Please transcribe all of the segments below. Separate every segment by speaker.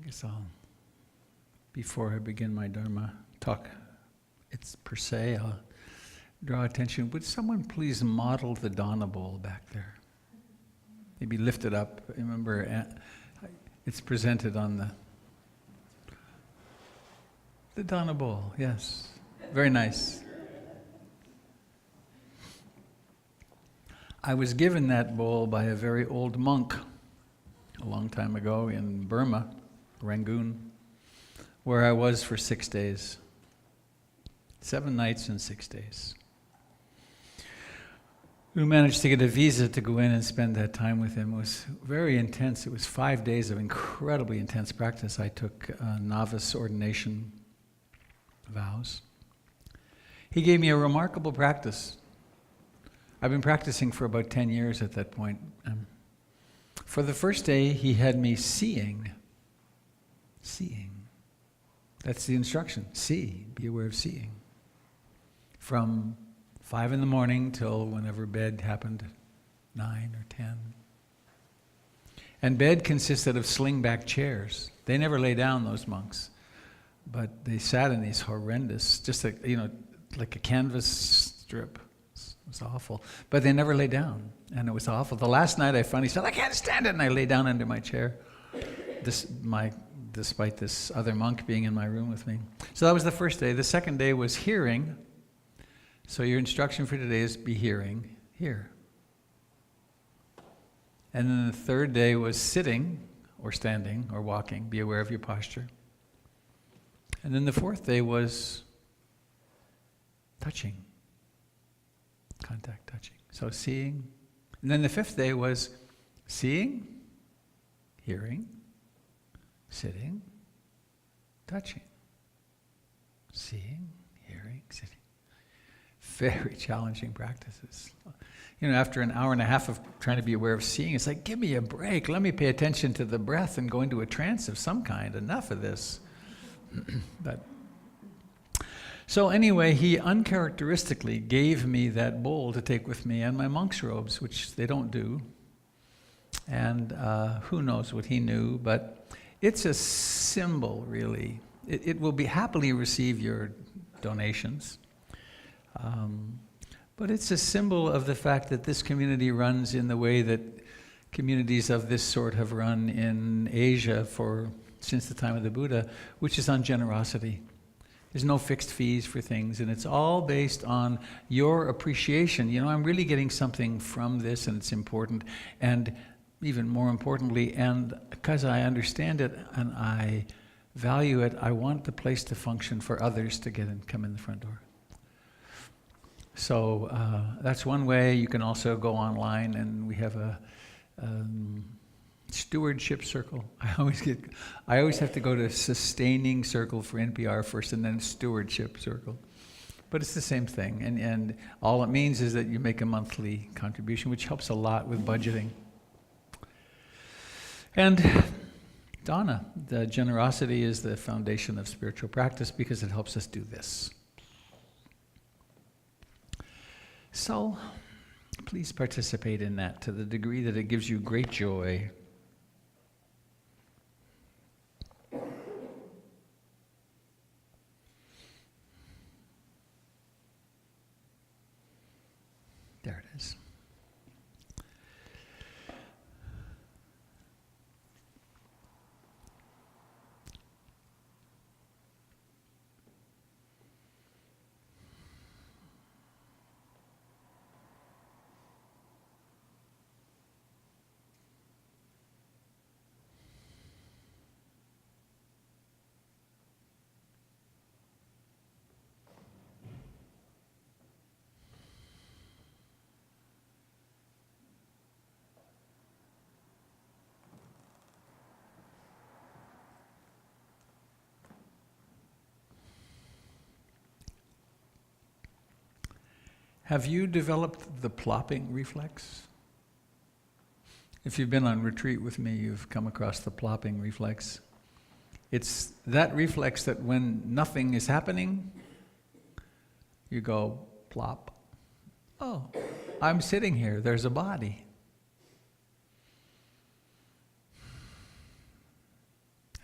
Speaker 1: guess before I begin my Dharma talk, it's per se, I'll draw attention. Would someone please model the Dana bowl back there? Maybe lift it up. Remember, it's presented on the Dana bowl, yes. Very nice. I was given that bowl by a very old monk a long time ago in Burma, Rangoon, where I was for 6 days. 7 nights and 6 days. We managed to get a visa to go in and spend that time with him. It was very intense. It was 5 days of incredibly intense practice. I took novice ordination vows. He gave me a remarkable practice. I've been practicing for about 10 years at that point. For the first day, he had me seeing. Seeing. That's the instruction. See. Be aware of seeing. From 5 in the morning till whenever bed happened, 9 or 10. And bed consisted of sling-back chairs. They never lay down, those monks. But they sat in these horrendous, just like, like a canvas strip. It was awful. But they never lay down, and it was awful. The last night I finally said, I can't stand it, and I lay down under my chair, despite this other monk being in my room with me. So that was the first day. The second day was hearing. So your instruction for today is be hearing, hear. And then the third day was sitting, or standing, or walking. Be aware of your posture. And then the fourth day was touching. Contact, touching. So seeing. And then the fifth day was seeing, hearing, sitting, touching. Seeing, hearing, sitting. Very challenging practices. After an hour and a half of trying to be aware of seeing, it's like, give me a break. Let me pay attention to the breath and go into a trance of some kind. Enough of this. So anyway, he uncharacteristically gave me that bowl to take with me and my monk's robes, which they don't do. And who knows what he knew, but it's a symbol, really. It will be happily receive your donations. But it's a symbol of the fact that this community runs in the way that communities of this sort have run in Asia since the time of the Buddha, which is on generosity. There's no fixed fees for things, and it's all based on your appreciation. I'm really getting something from this, and it's important. And even more importantly, and because I understand it and I value it, I want the place to function for others to get and come in the front door. So that's one way. You can also go online, and we have a stewardship circle. I always have to go to sustaining circle for NPR first, and then stewardship circle. But it's the same thing, and all it means is that you make a monthly contribution, which helps a lot with budgeting. And Dana, the generosity is the foundation of spiritual practice because it helps us do this. So, please participate in that to the degree that it gives you great joy. There it is. Have you developed the plopping reflex? If you've been on retreat with me, you've come across the plopping reflex. It's that reflex that when nothing is happening, you go plop. Oh, I'm sitting here, there's a body.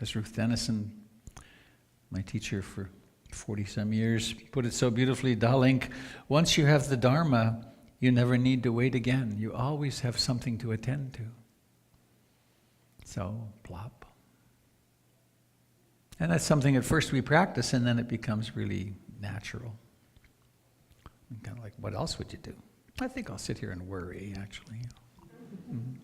Speaker 1: As Ruth Denison, my teacher for 40-some years, put it so beautifully, Dalink, once you have the Dharma, you never need to wait again. You always have something to attend to. So, plop. And that's something at first we practice, and then it becomes really natural. And kind of like, what else would you do? I think I'll sit here and worry, actually. Mm-hmm.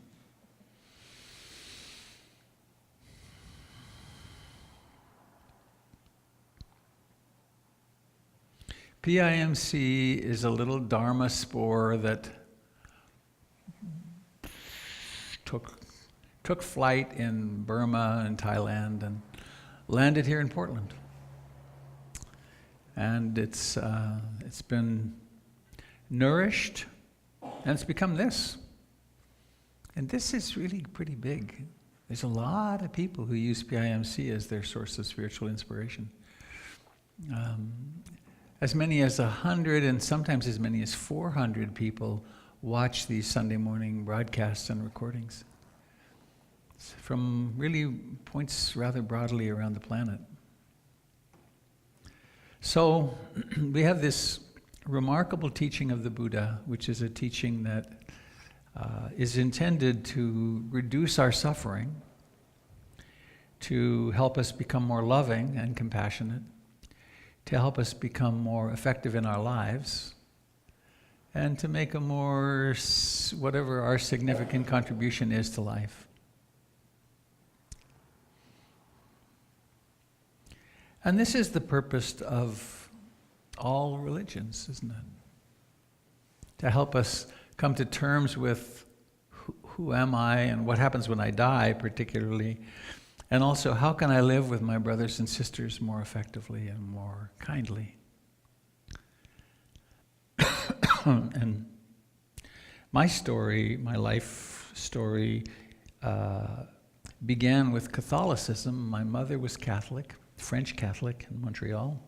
Speaker 1: PIMC is a little Dharma spore that took flight in Burma and Thailand and landed here in Portland. And it's been nourished, and it's become this. And this is really pretty big. There's a lot of people who use PIMC as their source of spiritual inspiration. As many as 100 and sometimes as many as 400 people watch these Sunday morning broadcasts and recordings from really points rather broadly around the planet. So we have this remarkable teaching of the Buddha, which is a teaching that is intended to reduce our suffering, to help us become more loving and compassionate, to help us become more effective in our lives, and to make a more, whatever our significant contribution is to life. And this is the purpose of all religions, isn't it? To help us come to terms with who am I and what happens when I die, particularly, and also how can I live with my brothers and sisters more effectively and more kindly. And my story, my life story, began with Catholicism. My mother was Catholic, French Catholic in Montreal.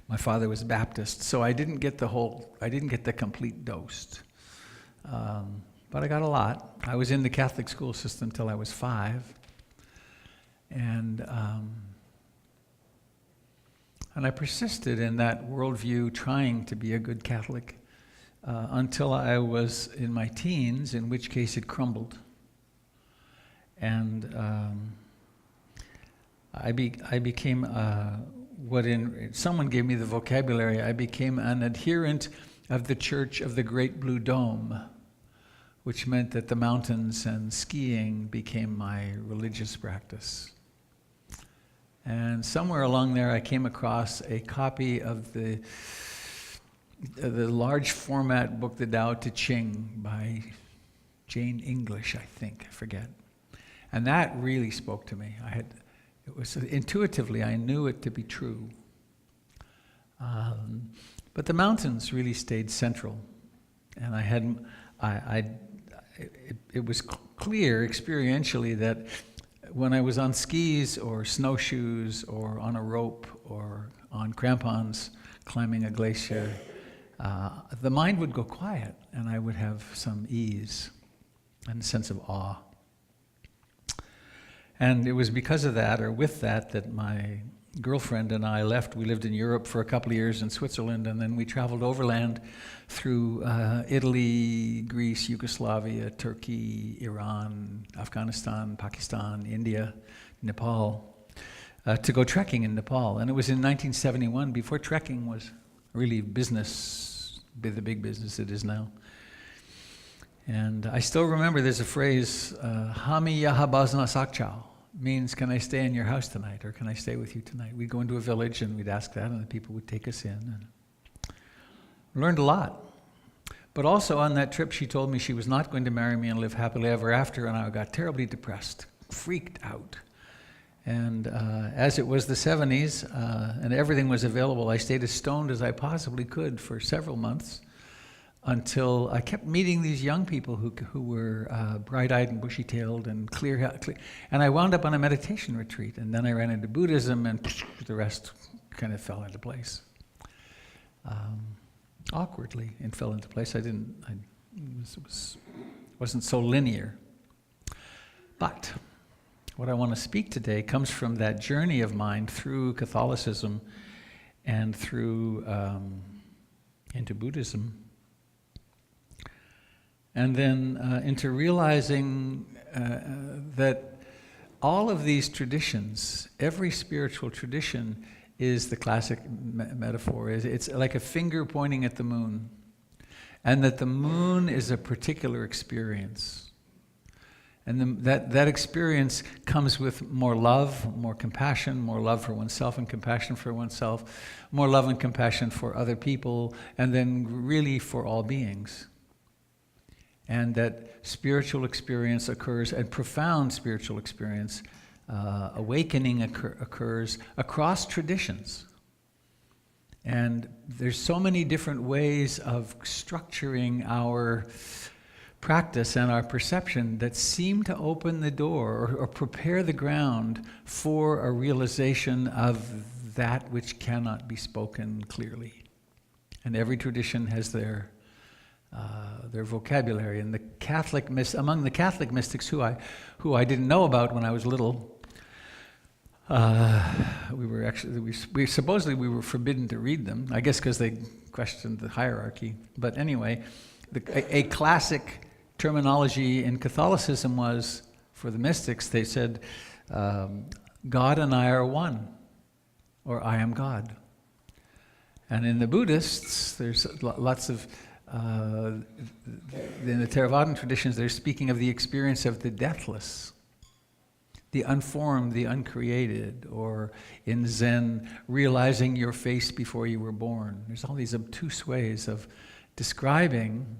Speaker 1: My father was Baptist, so I didn't get the complete dose. But I got a lot. I was in the Catholic school system till I was 5. And I persisted in that worldview, trying to be a good Catholic, until I was in my teens, in which case it crumbled. And I became someone gave me the vocabulary. I became an adherent of the Church of the Great Blue Dome, which meant that the mountains and skiing became my religious practice. And somewhere along there, I came across a copy of the large format book, The Tao Te Ching, by Jane English, I think, I forget. And that really spoke to me. Intuitively, I knew it to be true. But the mountains really stayed central. And it was clear experientially that when I was on skis or snowshoes or on a rope or on crampons climbing a glacier, the mind would go quiet and I would have some ease and a sense of awe. And it was because of that, or with that, that my girlfriend and I left. We lived in Europe for a couple of years in Switzerland, and then we traveled overland through Italy, Greece, Yugoslavia, Turkey, Iran, Afghanistan, Pakistan, India, Nepal, to go trekking in Nepal. And it was in 1971, before trekking was really the big business it is now. And I still remember there's a phrase, Hami Yahabazna Sakchao, means, can I stay in your house tonight, or can I stay with you tonight? We'd go into a village and we'd ask that, and the people would take us in. And learned a lot. But also on that trip, she told me she was not going to marry me and live happily ever after, and I got terribly depressed, freaked out. And as it was the 70s, and everything was available, I stayed as stoned as I possibly could for several months, until I kept meeting these young people who were bright-eyed and bushy-tailed and clear. And I wound up on a meditation retreat, and then I ran into Buddhism, and the rest kind of fell into place. Awkwardly, it fell into place. It wasn't so linear. But what I want to speak today comes from that journey of mine through Catholicism and through into Buddhism, and then into realizing that all of these traditions, every spiritual tradition, is the classic metaphor. It's like a finger pointing at the moon, and that the moon is a particular experience. And that experience comes with more love, more compassion, more love for oneself and compassion for oneself, more love and compassion for other people, and then really for all beings. And that spiritual experience occurs, and profound spiritual experience, awakening occurs across traditions. And there's so many different ways of structuring our practice and our perception that seem to open the door or prepare the ground for a realization of that which cannot be spoken clearly. And every tradition has their vocabulary. And among the Catholic mystics who I didn't know about when I was little, we supposedly we were forbidden to read them. I guess because they questioned the hierarchy. But anyway, a classic terminology in Catholicism was, for the mystics, they said, God and I are one, or I am God. And in the Buddhists, there's lots of, in the Theravadan traditions, they're speaking of the experience of the deathless, the unformed, the uncreated, or in Zen, realizing your face before you were born. There's all these obtuse ways of describing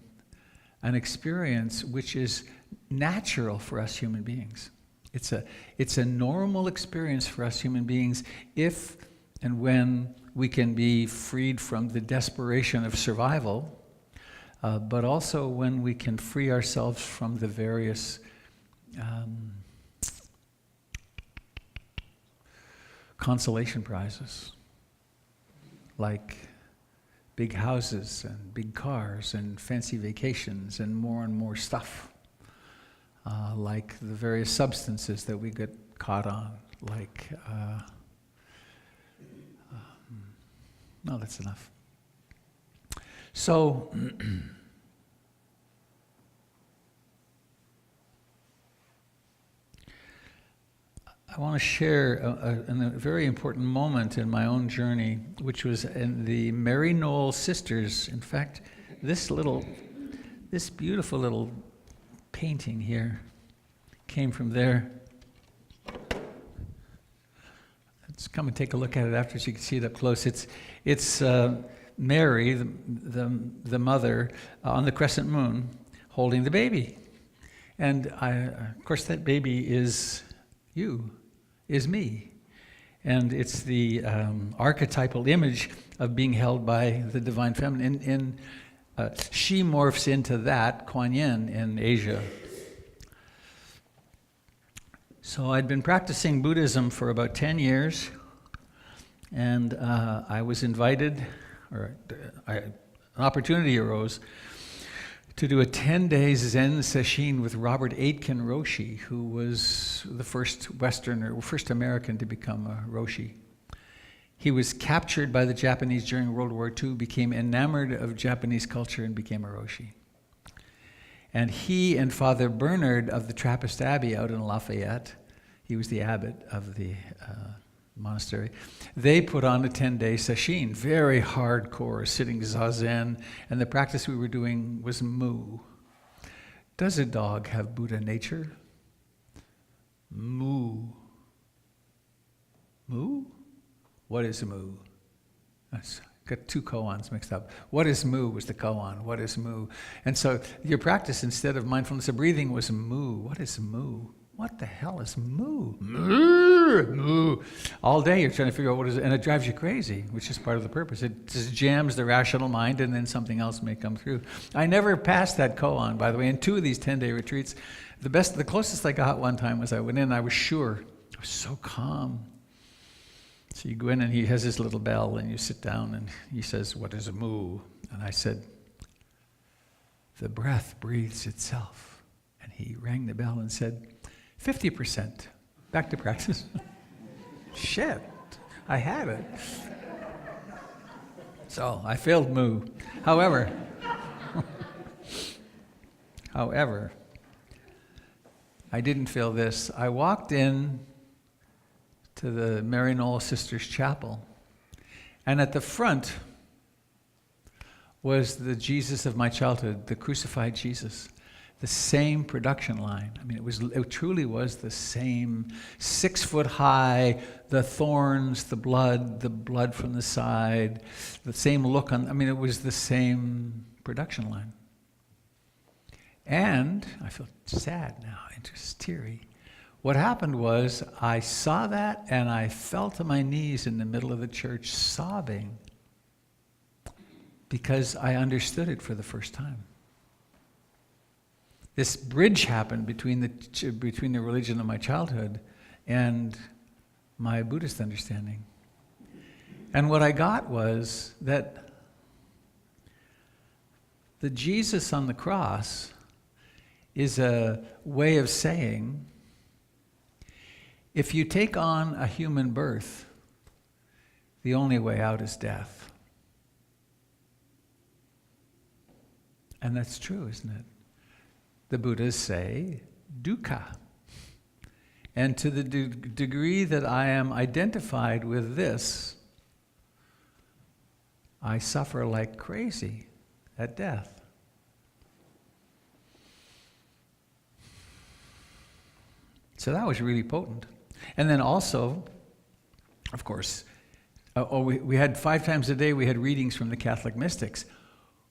Speaker 1: an experience which is natural for us human beings. It's a normal experience for us human beings if and when we can be freed from the desperation of survival, but also when we can free ourselves from the various consolation prizes, like big houses and big cars and fancy vacations and more stuff, like the various substances that we get caught on, like, no, that's enough. So, I want to share a very important moment in my own journey, which was in the Maryknoll Sisters. In fact, this beautiful little painting here came from there. Let's come and take a look at it after, so you can see it up close. It's Mary, the mother, on the crescent moon, holding the baby, and of course, that baby is you. Is me. And it's the archetypal image of being held by the Divine Feminine. She morphs into that, Kuan Yin, in Asia. So I'd been practicing Buddhism for about 10 years, and I was invited, an opportunity arose to do a 10-day Zen sesshin with Robert Aitken Roshi, who was the first American to become a Roshi. He was captured by the Japanese during World War II, became enamored of Japanese culture, and became a Roshi. And he and Father Bernard of the Trappist Abbey out in Lafayette, he was the abbot of the monastery, they put on a 10-day sesshin, very hardcore, sitting zazen, and the practice we were doing was mu. Does a dog have Buddha nature? Mu. Mu? What is mu? Got two koans mixed up. What is mu was the koan. What is mu? And so your practice, instead of mindfulness of breathing, was mu. What is mu? What the hell is mu? Mu. All day you're trying to figure out what is it, and it drives you crazy, which is part of the purpose. It just jams the rational mind, and then something else may come through. I never passed that koan, by the way, in 2 of these 10-day retreats. The closest I got one time was I went in, I was sure. I was so calm. So you go in, and he has his little bell, and you sit down, and he says, "What is a mu?" And I said, "The breath breathes itself." And he rang the bell and said, 50%. Back to practice. Shit, I had it. So I failed Moo. However, I didn't fail this. I walked in to the Mary Knoll Sisters Chapel, and at the front was the Jesus of my childhood, the crucified Jesus. The same production line. I mean, it truly was the same 6 foot high, the thorns, the blood from the side, the same look on, I mean, it was the same production line. And I feel sad now, just teary. What happened was I saw that and I fell to my knees in the middle of the church sobbing because I understood it for the first time. This bridge happened between the religion of my childhood and my Buddhist understanding. And what I got was that the Jesus on the cross is a way of saying, if you take on a human birth, the only way out is death. And that's true, isn't it? The Buddhas say dukkha. And to the degree that I am identified with this, I suffer like crazy at death. So that was really potent. And then also, of course, we had 5 times a day, we had readings from the Catholic mystics.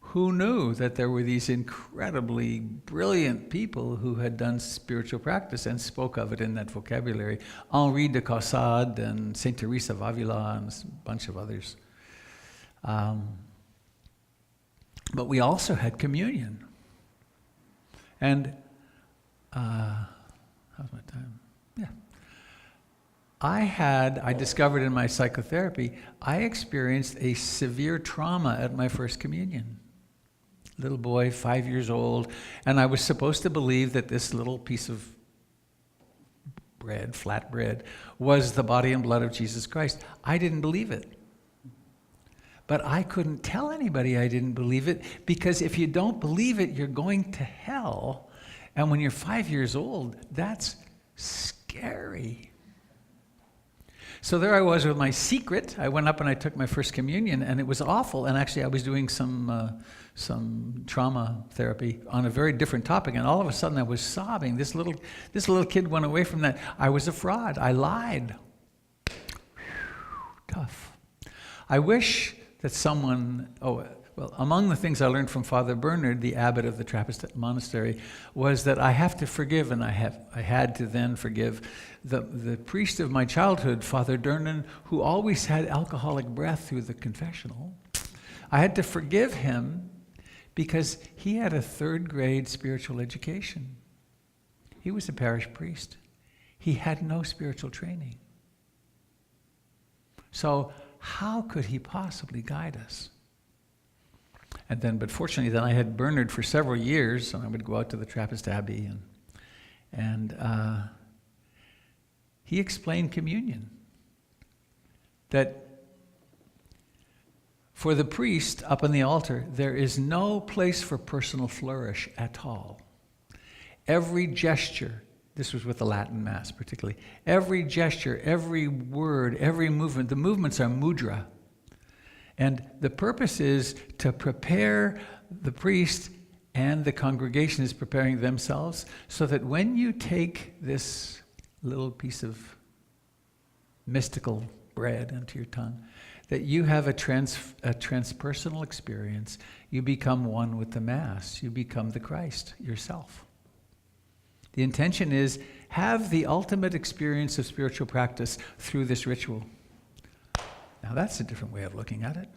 Speaker 1: Who knew that there were these incredibly brilliant people who had done spiritual practice and spoke of it in that vocabulary? Henri de Caussade and Saint Teresa of Avila and a bunch of others. But we also had communion. And, how's my time? Yeah. I discovered in my psychotherapy, I experienced a severe trauma at my first communion. Little boy, 5 years old, and I was supposed to believe that this little piece of bread, flat bread, was the body and blood of Jesus Christ. I didn't believe it. But I couldn't tell anybody I didn't believe it, because if you don't believe it, you're going to hell. And when you're 5 years old, that's scary. So there I was with my secret. I went up and I took my first communion, and it was awful. And actually, I was doing some trauma therapy on a very different topic, and all of a sudden, I was sobbing. This little kid went away from that. I was a fraud. I lied. Tough. I wish that someone. Well, among the things I learned from Father Bernard, the abbot of the Trappist monastery, was that I have to forgive, and I had to then forgive the priest of my childhood, Father Durnan, who always had alcoholic breath through the confessional. I had to forgive him because he had a 3rd grade spiritual education. He was a parish priest. He had no spiritual training. So how could he possibly guide us? But fortunately, then I had Bernard for several years, and I would go out to the Trappist Abbey, and he explained communion. That for the priest up on the altar, there is no place for personal flourish at all. Every gesture, this was with the Latin Mass particularly, every gesture, every word, every movement, the movements are mudra. And the purpose is to prepare the priest, and the congregation is preparing themselves, so that when you take this little piece of mystical bread into your tongue, that you have a transpersonal experience. You become one with the Mass. You become the Christ yourself. The intention is, have the ultimate experience of spiritual practice through this ritual. Now that's a different way of looking at it.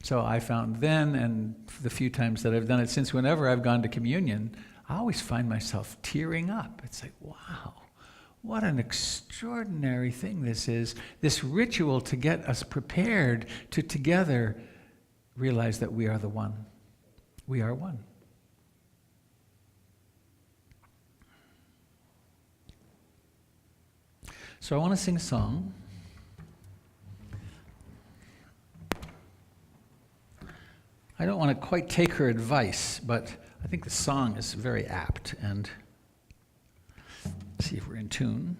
Speaker 1: So I found then, and the few times that I've done it since, whenever I've gone to communion, I always find myself tearing up. It's like, wow, what an extraordinary thing this is. This ritual to get us prepared to together realize that we are the one. We are one. So I want to sing a song. I don't want to quite take her advice, but I think the song is very apt. And see if we're in tune.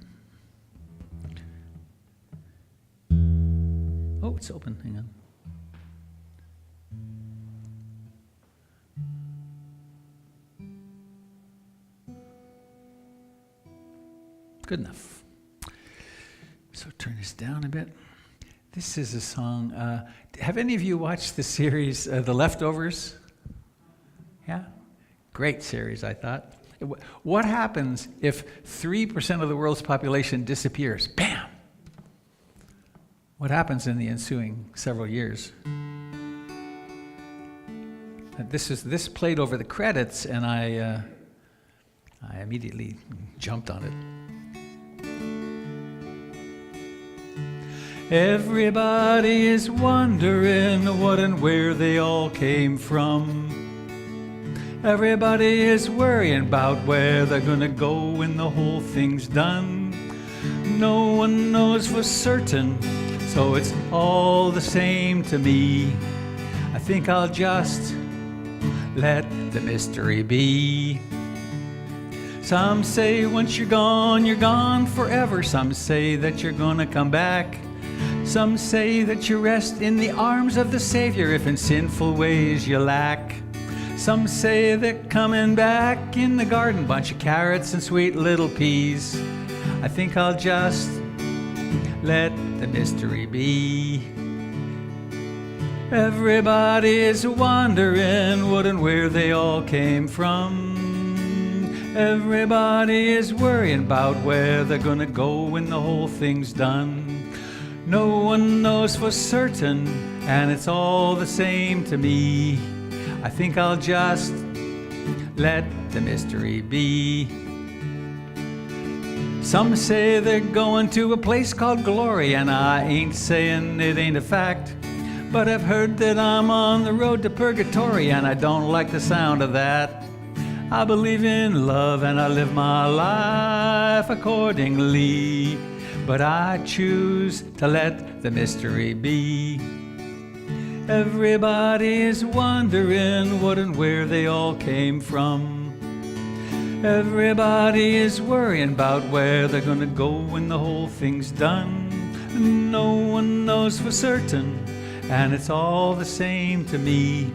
Speaker 1: Oh, it's open. Hang on. Good enough. So turn this down a bit. This is a song. Have any of you watched the series The Leftovers? Yeah? Great series, I thought. What happens if 3% of the world's population disappears? Bam! What happens in the ensuing several years? This played over the credits, and I immediately jumped on it. Everybody is wondering what and where they all came from. Everybody is worrying about where they're gonna go when the whole thing's done. No one knows for certain, so it's all the same to me. I think I'll just let the mystery be. Some say once you're gone forever. Some say that you're gonna come back. Some say that you rest in the arms of the Savior if in sinful ways you lack. Some say that coming back in the garden, bunch of carrots and sweet little peas. I think I'll just let the mystery be. Everybody is wondering what and where they all came from. Everybody is worrying about where they're gonna go when the whole thing's done. No one knows for certain, and it's all the same to me. I think I'll just let the mystery be. Some say they're going to a place called glory, and I ain't saying it ain't a fact. But I've heard that I'm on the road to purgatory, and I don't like the sound of that. I believe in love, and I live my life accordingly. But I choose to let the mystery be. Everybody is wondering what and where they all came from. Everybody is worrying about where they're gonna go when the whole thing's done. No one knows for certain, and it's all the same to me.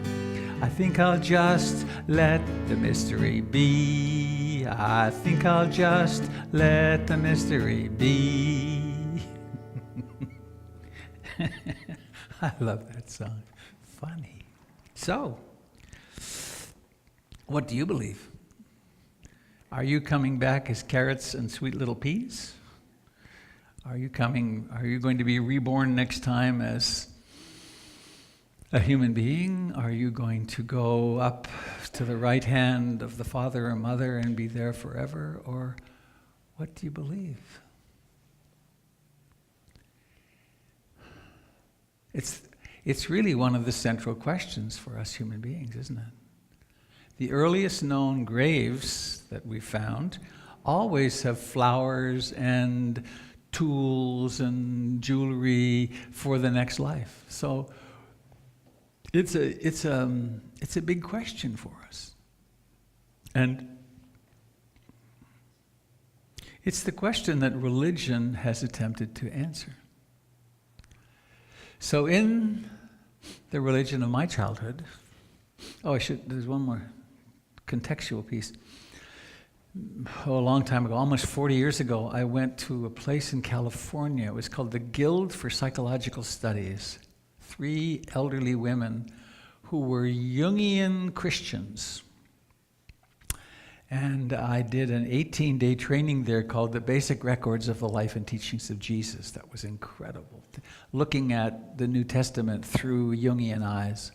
Speaker 1: I think I'll just let the mystery be. I think I'll just let the mystery be. I love that song. Funny. So, what do you believe? Are you coming back as carrots and sweet little peas? Are you going to be reborn next time as a human being? Are you going to go up to the right hand of the Father or Mother and be there forever? Or what do you believe? It's really one of the central questions for us human beings, isn't it? The earliest known graves that we found always have flowers and tools and jewelry for the next life. So it's a big question for us. And it's the question that religion has attempted to answer. So in the religion of my childhood, there's one more contextual piece. A long time ago, almost 40 years ago, I went to a place in California. It was called the Guild for Psychological Studies. 3 elderly women who were Jungian Christians. And I did an 18-day training there called The Basic Records of the Life and Teachings of Jesus. That was incredible. Looking at the New Testament through Jungian eyes.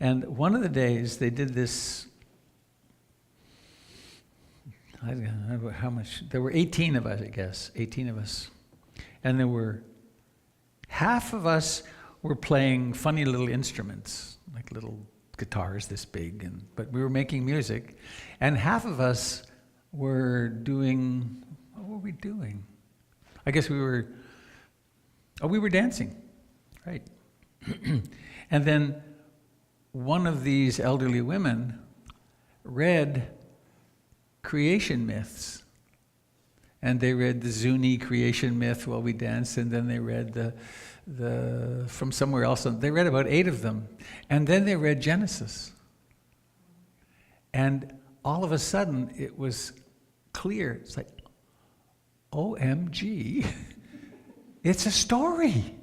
Speaker 1: And one of the days they did this, I don't know how much, there were 18 of us, I guess, 18 of us. And there were, half of us were playing funny little instruments, like little guitars this big, but we were making music. And half of us were doing, what were we doing? I guess we were dancing, right? And then one of these elderly women read creation myths. And they read the Zuni creation myth while we danced, and then they read the from somewhere else. They read about 8 of them. And then they read Genesis. And all of a sudden, it was clear. It's like, OMG, it's a story.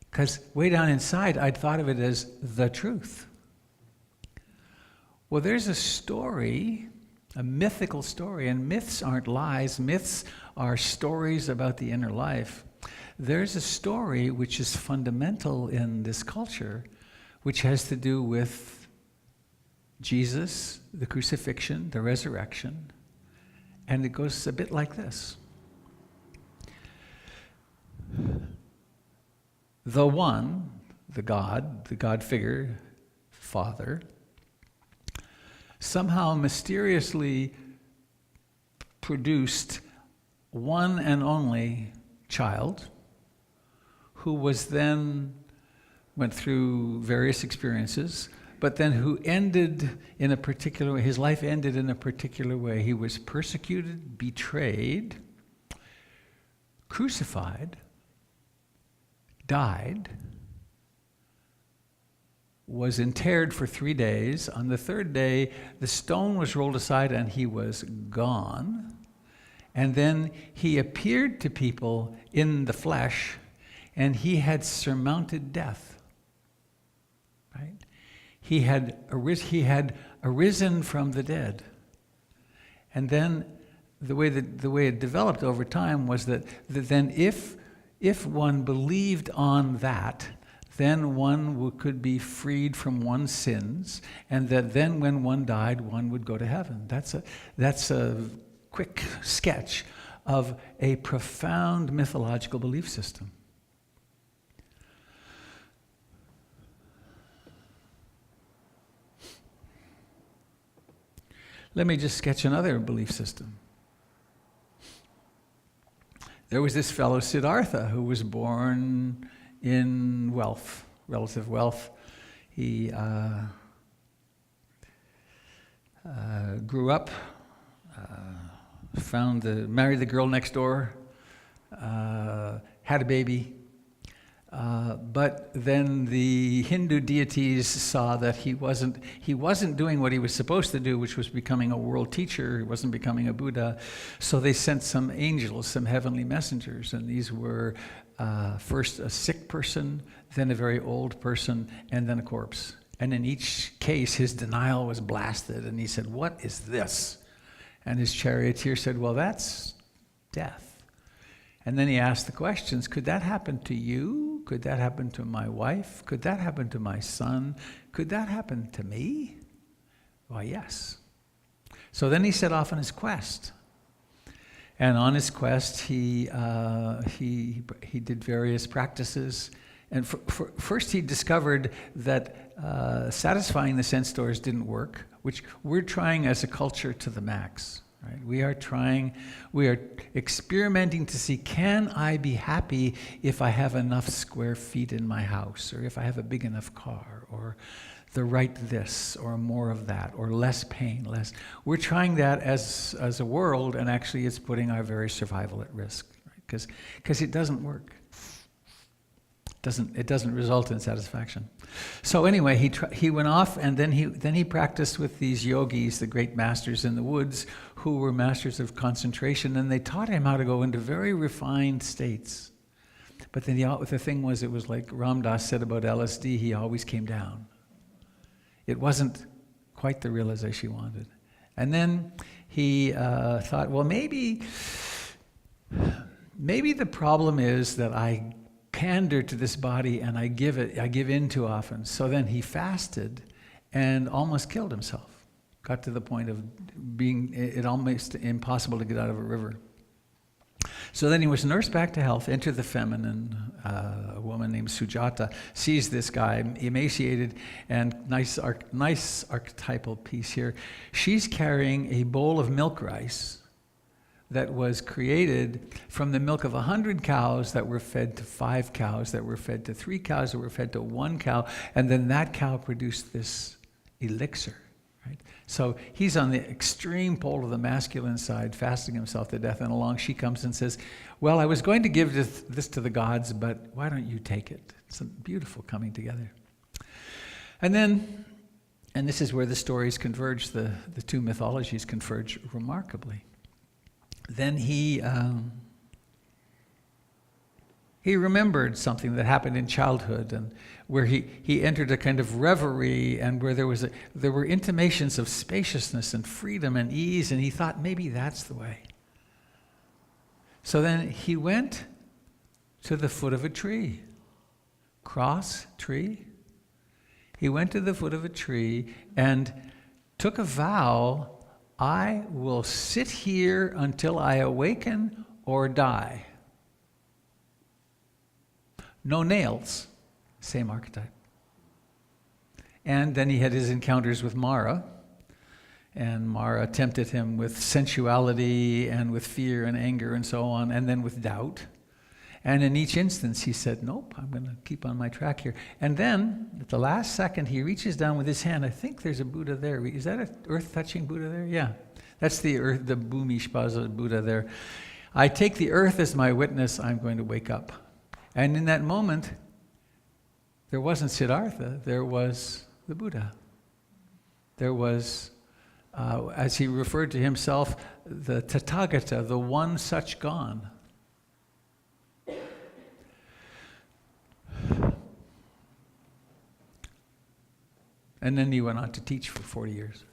Speaker 1: Because way down inside, I'd thought of it as the truth. Well, there's a story, a mythical story, and myths aren't lies. Myths are stories about the inner life. There's a story which is fundamental in this culture, which has to do with Jesus, the crucifixion, the resurrection, and it goes a bit like this. The One, the God figure, Father, somehow mysteriously produced one and only child who was then went through various experiences, but then who ended in a particular way. His life ended in a particular way. He was persecuted, betrayed, crucified, died, was interred for 3 days. On the 3rd day, the stone was rolled aside and he was gone. And then he appeared to people in the flesh, and he had surmounted death. Right? He had arisen from the dead. And then the way it developed over time was that then if one believed on that, then one could be freed from one's sins, and that then when one died, one would go to heaven. That's a quick sketch of a profound mythological belief system. Let me just sketch another belief system. There was this fellow Siddhartha who was born in wealth, relative wealth. He grew up, married the girl next door, had a baby. But then the Hindu deities saw that he wasn't doing what he was supposed to do, which was becoming a world teacher. He wasn't becoming a Buddha. So they sent some angels, some heavenly messengers, and these were first a sick person, then a very old person, and then a corpse. And in each case, his denial was blasted, and he said, "What is this?" And his charioteer said, "Well, that's death." And then he asked the questions, could that happen to you? Could that happen to my wife? Could that happen to my son? Could that happen to me? Why, yes. So then he set off on his quest. And on his quest, he did various practices. And first he discovered that satisfying the sense doors didn't work, which we're trying as a culture to the max. Right? We are experimenting to see, can I be happy if I have enough square feet in my house, or if I have a big enough car, or the right this, or more of that, or less pain, less. We're trying that as a world, and actually it's putting our very survival at risk, right? Because it doesn't work. It doesn't result in satisfaction. So anyway, he went off, and then he practiced with these yogis, the great masters in the woods, who were masters of concentration, and they taught him how to go into very refined states. But then the thing was, it was like Ram Dass said about LSD, he always came down. It wasn't quite the realization he wanted. And then he thought, well, maybe the problem is that I pander to this body and I give in too often. So then he fasted and almost killed himself. Got to the point of being it almost impossible to get out of a river. So then he was nursed back to health, entered the feminine. A woman named Sujata sees this guy, emaciated, and nice archetypal piece here. She's carrying a bowl of milk rice that was created from the milk of 100 cows that were fed to 5 cows, that were fed to 3 cows, that were fed to 1 cow, and then that cow produced this elixir. Right? So he's on the extreme pole of the masculine side, fasting himself to death, and along she comes and says, well, I was going to give this to the gods, but why don't you take it? It's a beautiful coming together. And then, and this is where the stories converge, the two mythologies converge remarkably. Then he remembered something that happened in childhood, and where he entered a kind of reverie, and where there were intimations of spaciousness and freedom and ease, and he thought maybe that's the way. So then he went to the foot of a tree, cross tree. He went to the foot of a tree and took a vow, I will sit here until I awaken or die. No nails, same archetype. And then he had his encounters with Mara, and Mara tempted him with sensuality and with fear and anger and so on, and then with doubt. And in each instance, he said, nope, I'm going to keep on my track here. And then, at the last second, he reaches down with his hand. I think there's a Buddha there. Is that an earth-touching Buddha there? Yeah. That's the earth, the Bhumishpaza Buddha there. I take the earth as my witness. I'm going to wake up. And in that moment, there wasn't Siddhartha. There was the Buddha. There was, as he referred to himself, the Tathagata, the one such gone. And then he went on to teach for 40 years.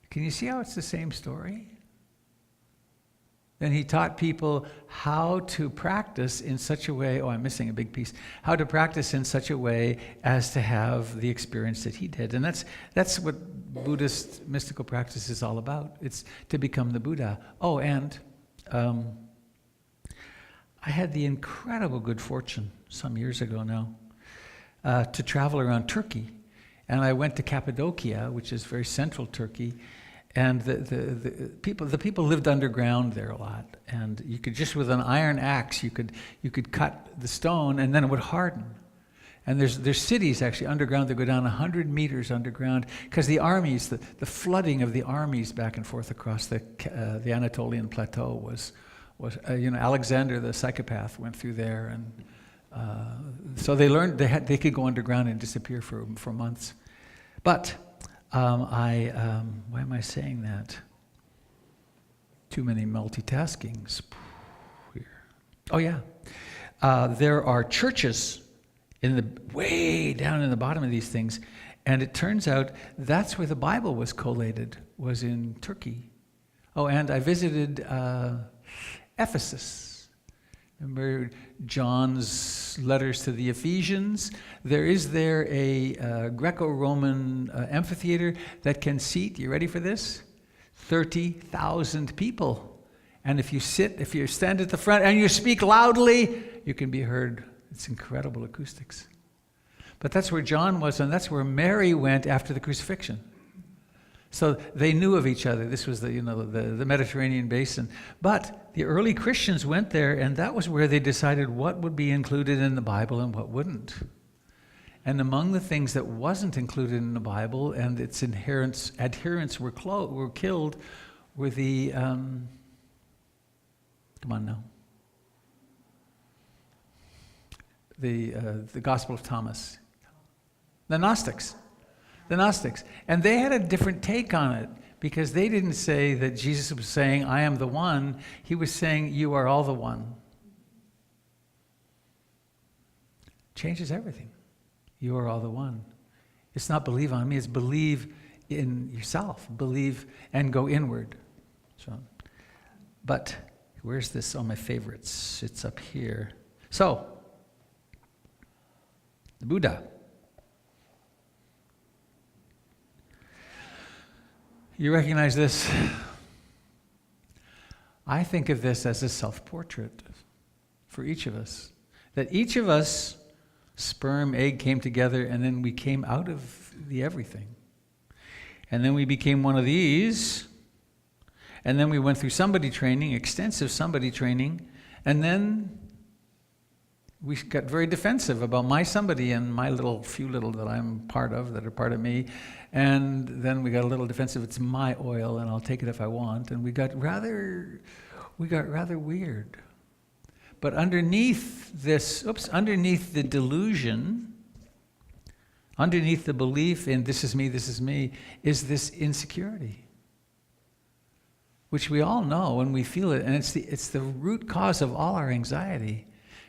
Speaker 1: Can you see how it's the same story? Then he taught people how to practice in such a way, I'm missing a big piece, how to practice in such a way as to have the experience that he did. And that's what Buddhist mystical practice is all about. It's to become the Buddha. Oh, and I had the incredible good fortune some years ago now to travel around Turkey. And I went to Cappadocia, which is very central Turkey, and the people lived underground there a lot. And you could just with an iron axe, you could cut the stone and then it would harden. And there's cities actually underground that go down 100 meters underground because the armies, the flooding of the armies back and forth across the Anatolian plateau was Alexander the psychopath went through there, and so they learned they could go underground and disappear for months. But why am I saying that? Too many multitaskings here. Oh yeah, there are churches way down in the bottom of these things, and it turns out that's where the Bible was collated, was in Turkey. Oh, and I visited Ephesus. Remember John's letters to the Ephesians? There is a Greco-Roman amphitheater that can seat, you ready for this? 30,000 people. And if you stand at the front and you speak loudly, you can be heard. It's incredible acoustics. But that's where John was, and that's where Mary went after the crucifixion. So they knew of each other. This was the Mediterranean basin. But the early Christians went there, and that was where they decided what would be included in the Bible and what wouldn't. And among the things that wasn't included in the Bible and its adherents were killed were the, come on now, the Gospel of Thomas, the Gnostics. The Gnostics. And they had a different take on it because they didn't say that Jesus was saying, I am the one. He was saying, you are all the one. Changes everything. You are all the one. It's not believe on me, it's believe in yourself. Believe and go inward. So, but where's this on my favorites? It's up here. So, the Buddha. You recognize this? I think of this as a self-portrait for each of us. That each of us, sperm, egg came together, and then we came out of the everything. And then we became one of these, And then we went through somebody training, extensive somebody training, and then we got very defensive about my somebody and my few little that I'm part of, that are part of me. And then we got a little defensive, it's my oil and I'll take it if I want. And we got rather weird. But underneath the delusion, underneath the belief in this is me, is this insecurity, which we all know and we feel it, and it's the root cause of all our anxiety,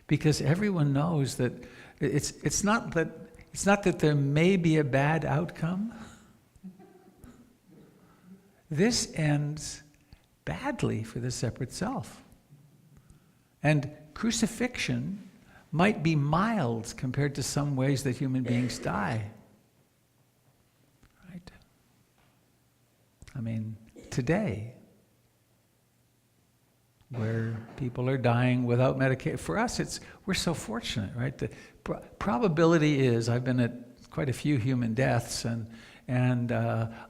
Speaker 1: because everyone knows that it's not that there may be a bad outcome. This ends badly for the separate self. And crucifixion might be mild compared to some ways that human beings die. Right? I mean, today, where people are dying without medication, for us, we're so fortunate, right? The probability is, I've been at quite a few human deaths, and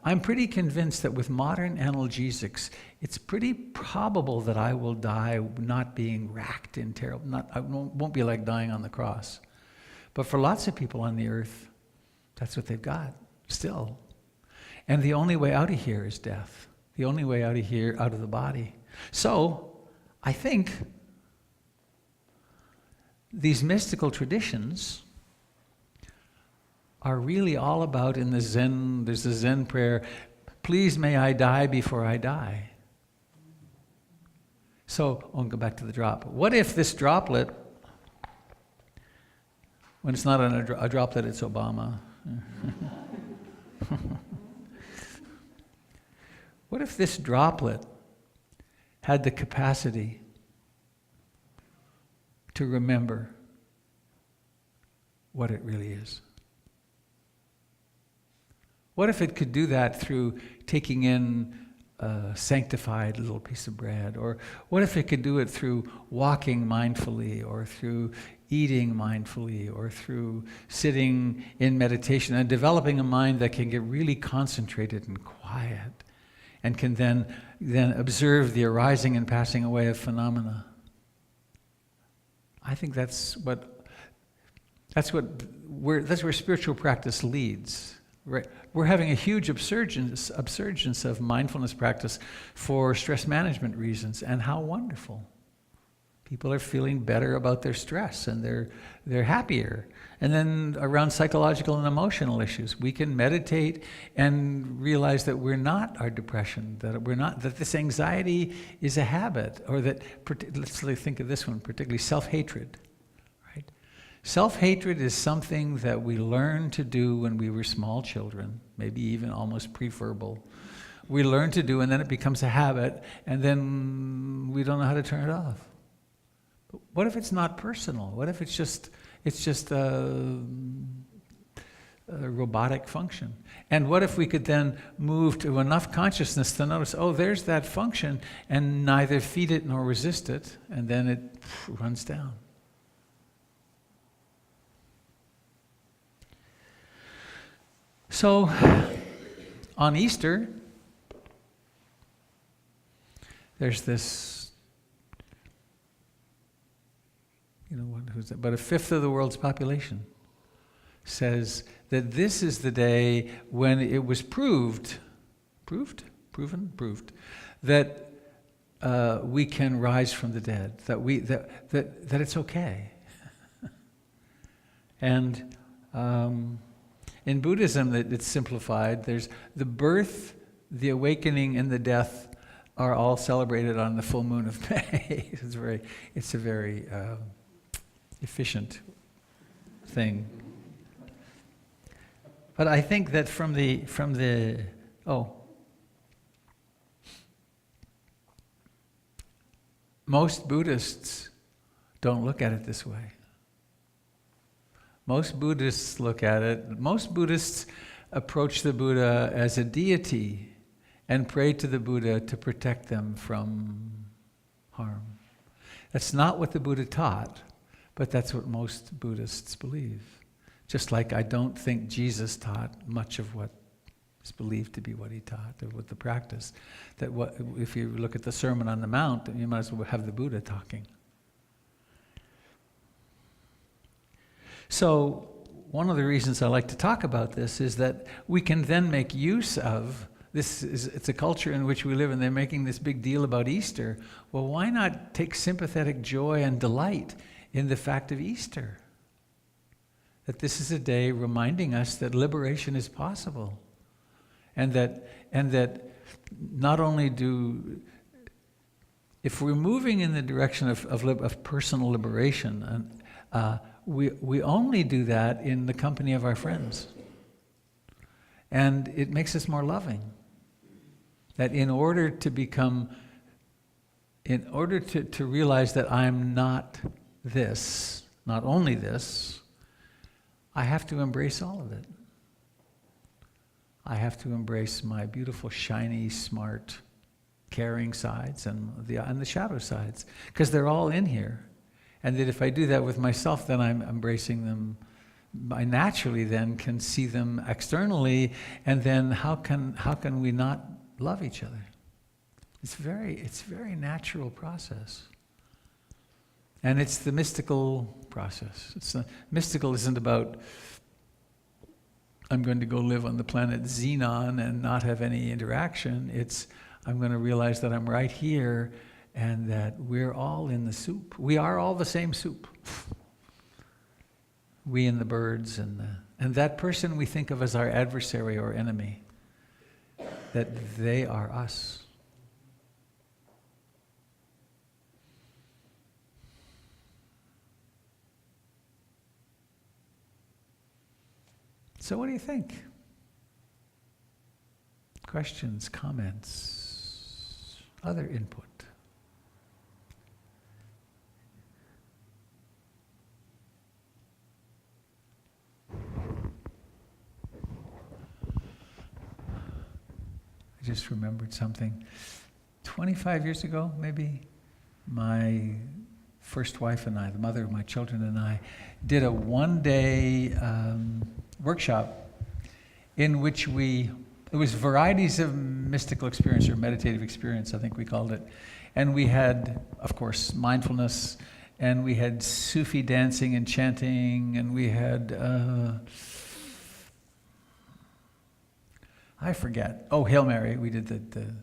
Speaker 1: I'm pretty convinced that with modern analgesics, it's pretty probable that I will die not being racked in terrible, I won't be like dying on the cross. But for lots of people on the earth, that's what they've got, still. And the only way out of here is death. The only way out of here, out of the body. So, I think these mystical traditions are really all about, in the Zen, there's the Zen prayer, please may I die before I die. So, I'll go back to the drop. What if this droplet, when it's not a droplet, it's Obama. What if this droplet had the capacity to remember what it really is? What if it could do that through taking in a sanctified little piece of bread? Or what if it could do it through walking mindfully, or through eating mindfully, or through sitting in meditation and developing a mind that can get really concentrated and quiet and can then observe the arising and passing away of phenomena? I think that's where spiritual practice leads. Right. We're having a huge upsurgence of mindfulness practice for stress management reasons, and how wonderful. People are feeling better about their stress, and they're happier. And then around psychological and emotional issues, we can meditate and realize that we're not our depression, that this anxiety is a habit, or that, let's think of this one, particularly self-hatred. Self-hatred is something that we learned to do when we were small children, maybe even almost pre-verbal. We learn to do, and then it becomes a habit, and then we don't know how to turn it off. But what if it's not personal? What if it's just a robotic function? And what if we could then move to enough consciousness to notice, oh, there's that function, and neither feed it nor resist it, and then it runs down. So, on Easter, there's this, who's that? About a fifth of the world's population says that this is the day when it was proved that we can rise from the dead, that it's okay. And in Buddhism, it's simplified. There's the birth, the awakening, and the death are all celebrated on the full moon of May. It's a very efficient thing. But I think that most Buddhists don't look at it this way. Most Buddhists approach the Buddha as a deity and pray to the Buddha to protect them from harm. That's not what the Buddha taught, but that's what most Buddhists believe. Just like I don't think Jesus taught much of what It's believed to be what he taught, with the practice. That if you look at the Sermon on the Mount, you might as well have the Buddha talking. So one of the reasons I like to talk about this is that we can then make use of this. It's a culture in which we live, and they're making this big deal about Easter. Well, why not take sympathetic joy and delight in the fact of Easter? That this is a day reminding us that liberation is possible. And that not only if we're moving in the direction of personal liberation, we only do that in the company of our friends. And it makes us more loving. That in order to realize that I'm not this, not only this, I have to embrace all of it. I have to embrace my beautiful, shiny, smart, caring sides and the shadow sides, because they're all in here. And that if I do that with myself, then I'm embracing them. I naturally then can see them externally, and then how can we not love each other? It's a very natural process. And it's the mystical process. Mystical isn't about I'm going to go live on the planet Xenon and not have any interaction. It's I'm going to realize that I'm right here and that we're all in the soup. We are all the same soup. We and the birds and that person we think of as our adversary or enemy, that they are us. So what do you think? Questions, comments, other input? I just remembered something. 25 years ago, maybe, my first wife and I, the mother of my children and I, did a one-day workshop in which it was varieties of mystical experience or meditative experience, I think we called it. And we had, of course, mindfulness, and we had Sufi dancing and chanting, and we had, I forget. Oh, Hail Mary, we did the.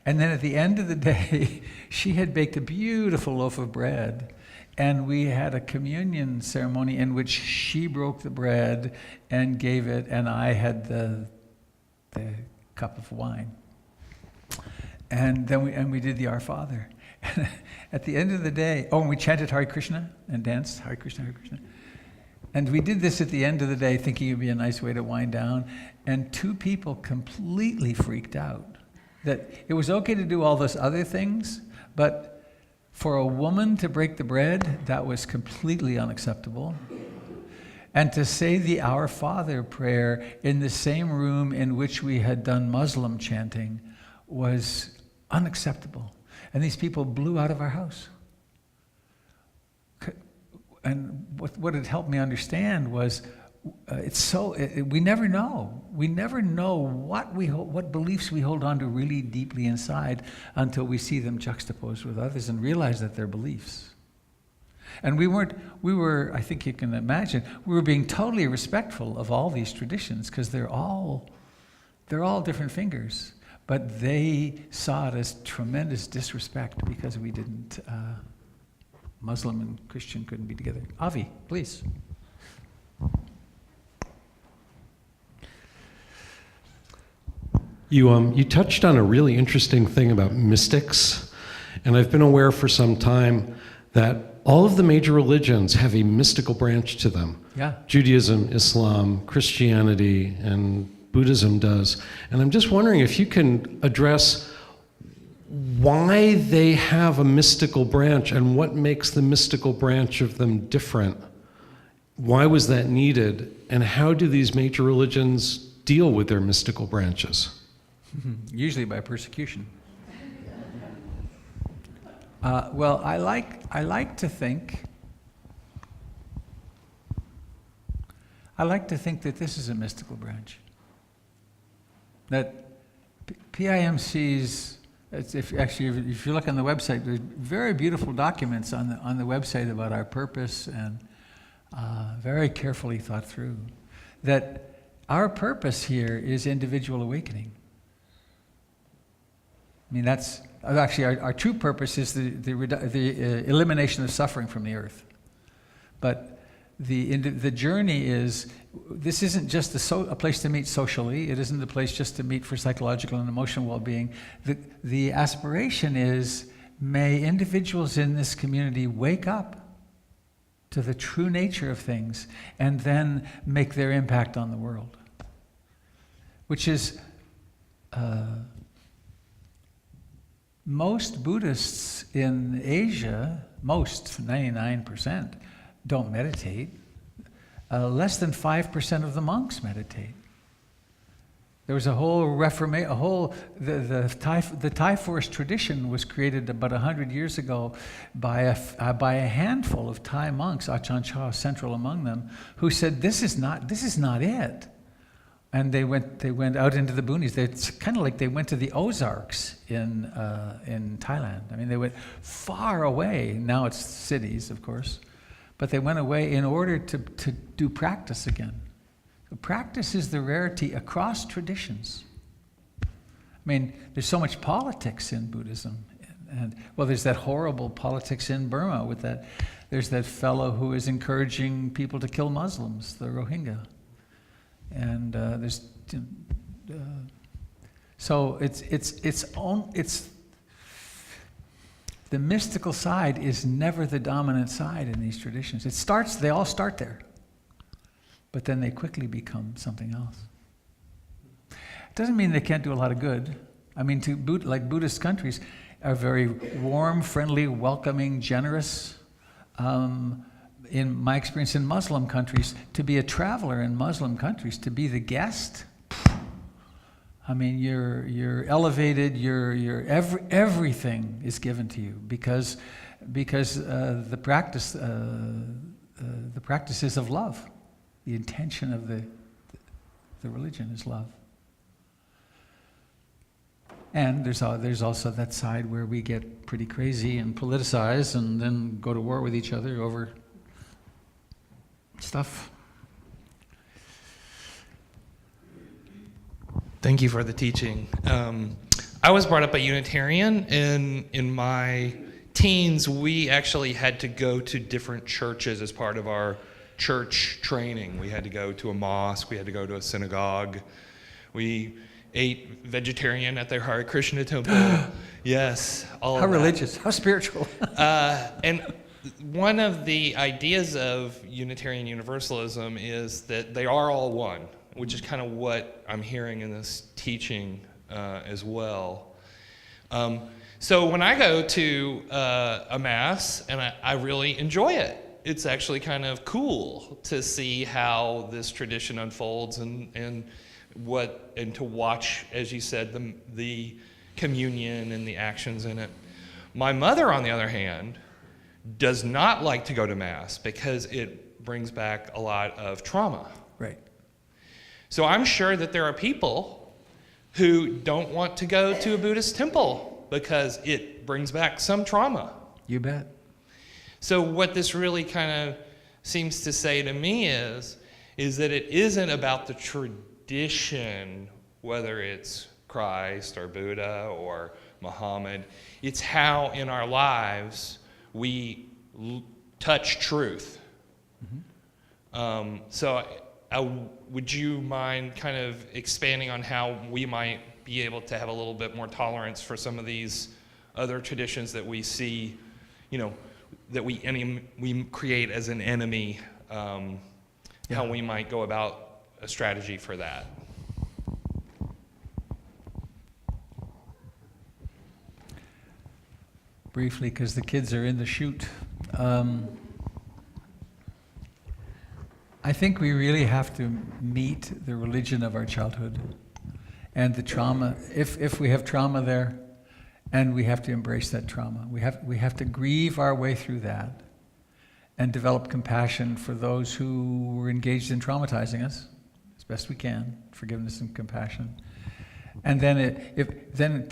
Speaker 1: And then at the end of the day, she had baked a beautiful loaf of bread, and we had a communion ceremony in which she broke the bread and gave it, and I had the cup of wine. And then we did the Our Father. And at the end of the day, and we chanted Hare Krishna and danced Hare Krishna, Hare Krishna. And we did this at the end of the day, thinking it would be a nice way to wind down. And two people completely freaked out. That it was okay to do all those other things, but for a woman to break the bread, that was completely unacceptable. And to say the Our Father prayer in the same room in which we had done Muslim chanting was unacceptable. And these people blew out of our house. And what it helped me understand was we never know. We never know what beliefs we hold on to really deeply inside until we see them juxtaposed with others and realize that they're beliefs. And we were, I think you can imagine, we were being totally respectful of all these traditions because they're all different fingers. But they saw it as tremendous disrespect because we didn't, Muslim and Christian couldn't be together. Avi, please.
Speaker 2: You touched on a really interesting thing about mystics, and I've been aware for some time that all of the major religions have a mystical branch to them.
Speaker 1: Yeah.
Speaker 2: Judaism, Islam, Christianity, and Buddhism does. And I'm just wondering if you can address why they have a mystical branch and what makes the mystical branch of them different. Why was that needed? And how do these major religions deal with their mystical branches?
Speaker 1: Usually by persecution. Well, I like to think that this is a mystical branch. that PIMC's, if you look on the website, there's very beautiful documents on the website about our purpose, and very carefully thought through. That our purpose here is individual awakening. I mean, that's actually our true purpose is the elimination of suffering from the earth. But the journey is, this isn't just a place to meet socially. It isn't a place just to meet for psychological and emotional well-being. The aspiration is, may individuals in this community wake up to the true nature of things and then make their impact on the world. Which is, most Buddhists in Asia, 99%, don't meditate. Less than 5% of the monks meditate. There was a whole the Thai forest tradition was created about 100 years ago by a handful of Thai monks, Ajahn Chah central among them, who said, this is not it. And they went out into the boonies. It's kind of like they went to the Ozarks in Thailand. I mean, they went far away. Now it's cities, of course. But they went away in order to do practice again. So practice is the rarity across traditions. I mean, there's so much politics in Buddhism. And well, there's that horrible politics in Burma with that. There's that fellow who is encouraging people to kill Muslims, the Rohingya. And so it's the mystical side is never the dominant side in these traditions. They all start there, but then they quickly become something else. It doesn't mean they can't do a lot of good. I mean, like Buddhist countries are very warm, friendly, welcoming, generous. In my experience in Muslim countries, to be a traveler in Muslim countries, to be the guest, I mean, you're elevated. Everything is given to you because the practice is of love. The intention of the religion is love. And there's also that side where we get pretty crazy and politicize, and then go to war with each other over stuff.
Speaker 3: Thank you for the teaching. I was brought up a Unitarian, and in my teens, we actually had to go to different churches as part of our church training. We had to go to a mosque, we had to go to a synagogue. We ate vegetarian at the Hare Krishna temple. Yes, all
Speaker 1: How
Speaker 3: of that.
Speaker 1: religious, how spiritual.
Speaker 3: And one of the ideas of Unitarian Universalism is that they are all one, which is kind of what I'm hearing in this teaching as well. So when I go to a Mass, and I really enjoy it, it's actually kind of cool to see how this tradition unfolds and to watch, as you said, the communion and the actions in it. My mother, on the other hand, does not like to go to Mass because it brings back a lot of trauma.
Speaker 1: Right.
Speaker 3: So I'm sure that there are people who don't want to go to a Buddhist temple because it brings back some trauma.
Speaker 1: You bet.
Speaker 3: So what this really kind of seems to say to me is that it isn't about the tradition, whether it's Christ or Buddha or Muhammad. It's how in our lives we touch truth. Mm-hmm. Would you mind kind of expanding on how we might be able to have a little bit more tolerance for some of these other traditions that we see, that we create as an enemy, how we might go about a strategy for that?
Speaker 1: Briefly, because the kids are in the chute. I think we really have to meet the religion of our childhood and the trauma, if we have trauma there, and we have to embrace that trauma. We have to grieve our way through that and develop compassion for those who were engaged in traumatizing us as best we can, forgiveness and compassion. And then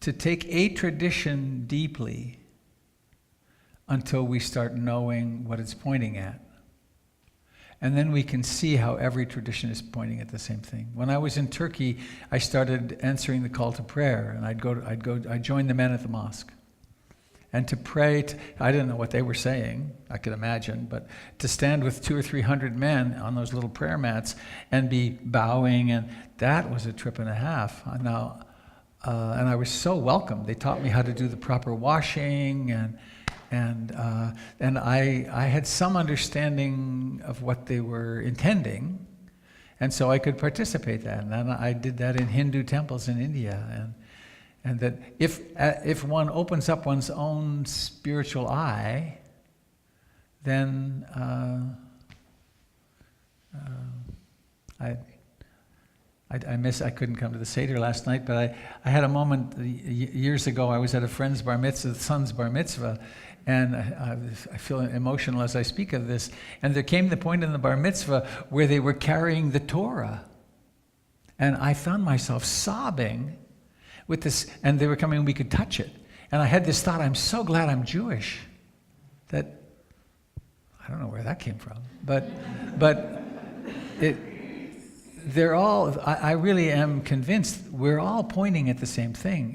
Speaker 1: to take a tradition deeply until we start knowing what it's pointing at. And then we can see how every tradition is pointing at the same thing. When I was in Turkey, I started answering the call to prayer, and I'd join the men at the mosque. And to pray, I didn't know what they were saying, I could imagine, but to stand with 200 or 300 men on those little prayer mats and be bowing, and that was a trip and a half. And I was so welcomed. They taught me how to do the proper washing, and I had some understanding of what they were intending, and so I could participate in that. And then I did that in Hindu temples in India, and that if one opens up one's own spiritual eye, then I couldn't come to the Seder last night, but I had a moment years ago. I was at a friend's bar mitzvah, son's bar mitzvah, and I feel emotional as I speak of this. And there came the point in the bar mitzvah where they were carrying the Torah, and I found myself sobbing with this, and they were coming and we could touch it. And I had this thought, I'm so glad I'm Jewish. That, I don't know where that came from, but they're all, I really am convinced we're all pointing at the same thing.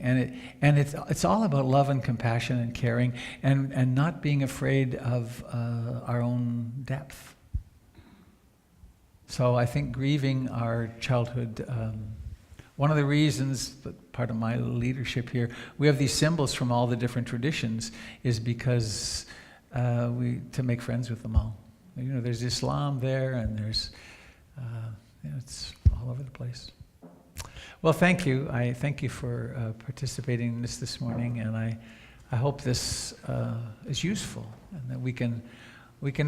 Speaker 1: And it's all about love and compassion and caring and not being afraid of our own depth. So I think grieving our childhood, one of the reasons, that part of my leadership here, we have these symbols from all the different traditions, is because to make friends with them all. You know, there's Islam there, and there's, it's all over the place. Well, thank you. I thank you for participating in this morning, and I hope this is useful, and that we can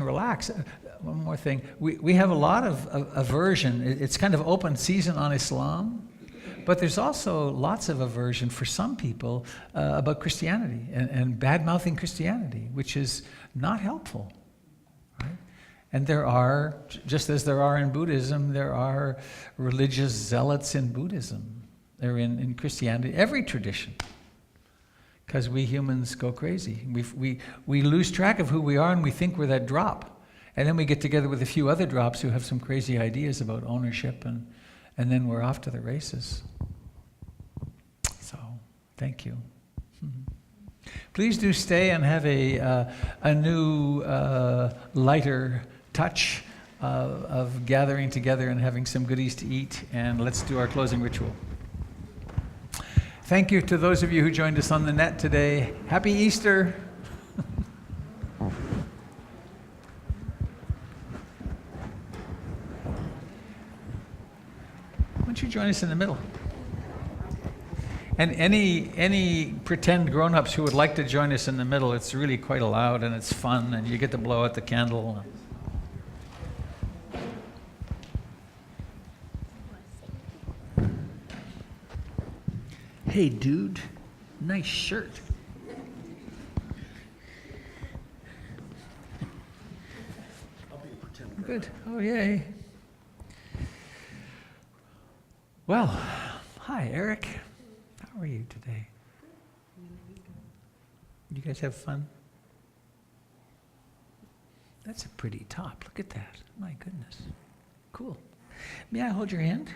Speaker 1: relax. One more thing, we have a lot of aversion. It's kind of open season on Islam. But there's also lots of aversion for some people about Christianity and bad-mouthing Christianity, which is not helpful, right? And there are, just as there are in Buddhism, there are religious zealots in Buddhism. They're in Christianity, every tradition, because we humans go crazy. We lose track of who we are, and we think we're that drop. And then we get together with a few other drops who have some crazy ideas about ownership, and then we're off to the races. So, thank you. Please do stay and have a new, lighter touch of gathering together and having some goodies to eat. And let's do our closing ritual. Thank you to those of you who joined us on the net today. Happy Easter. Why don't you join us in the middle? And any pretend grown-ups who would like to join us in the middle, it's really quite allowed, and it's fun, and you get to blow out the candle. Hey, dude, nice shirt.
Speaker 2: I'll be a pretend.
Speaker 1: Good. Oh, yay. Well, hi, Eric. How are you today? You guys have fun? That's a pretty top. Look at that. My goodness. Cool. May I hold your hand?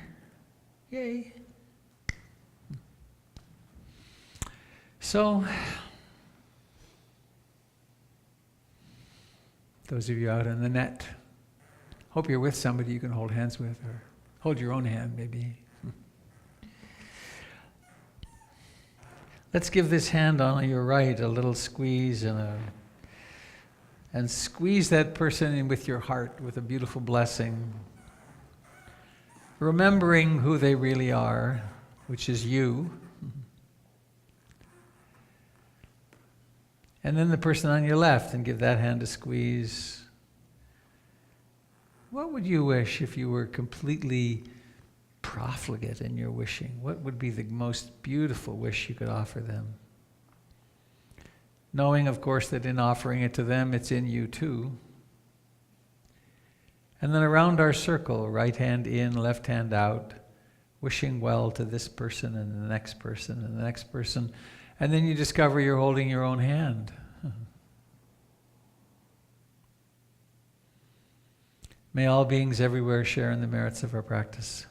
Speaker 1: Yay. So, those of you out on the net, hope you're with somebody you can hold hands with, or hold your own hand maybe. Let's give this hand on your right a little squeeze and squeeze that person in with your heart with a beautiful blessing, remembering who they really are, which is you. And then the person on your left, and give that hand a squeeze. What would you wish if you were completely profligate in your wishing? What would be the most beautiful wish you could offer them? Knowing, of course, that in offering it to them, it's in you too. And then around our circle, right hand in, left hand out, wishing well to this person and the next person and the next person, and then you discover you're holding your own hand. May all beings everywhere share in the merits of our practice.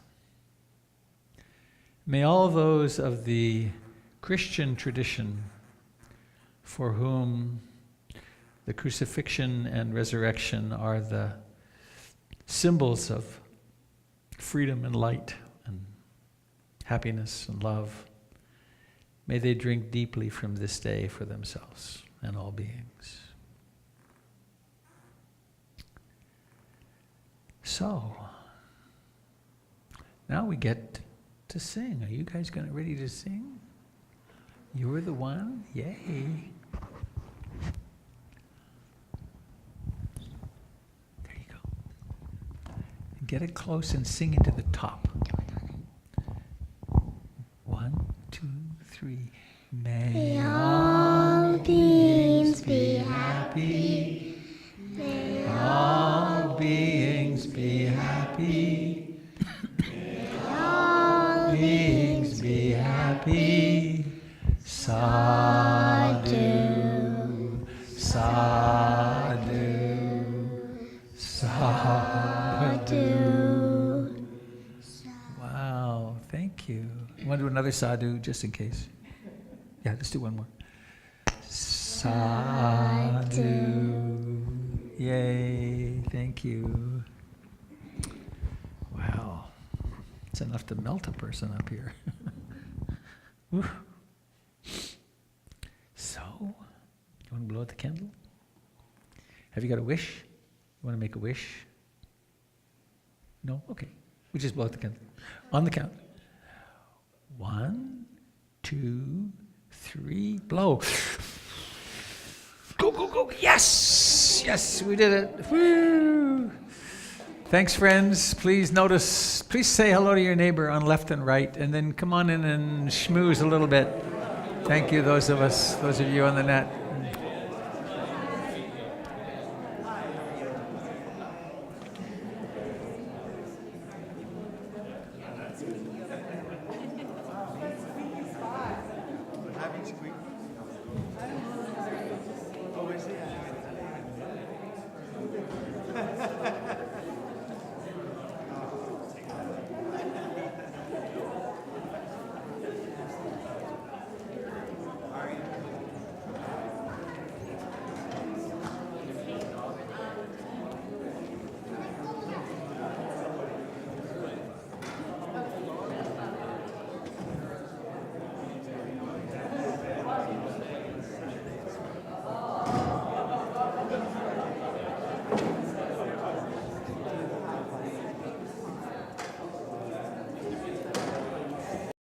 Speaker 1: May all those of the Christian tradition for whom the crucifixion and resurrection are the symbols of freedom and light and happiness and love, may they drink deeply from this day for themselves and all beings. So, now we get to sing. Are you guys ready to sing? You're the one? Yay. There you go. Get it close and sing into the top. 1, 2, 3. May all beings be happy. May all beings be happy. May all beings be happy. Sadhu, sadhu, sadhu. Wow, thank you. You want to do another sadhu just in case? Yeah, let's do one more. Sadhu. Yay, thank you. Wow, it's enough to melt a person up here. Woo. So, you want to blow out the candle? Have you got a wish? You want to make a wish? No? Okay. We just blow out the candle. On the count. 1, 2, 3, blow. Go, go, go. Yes! Yes, we did it. Woo! Thanks, friends. Please say hello to your neighbor on left and right, and then come on in and schmooze a little bit. Thank you, those of you on the net.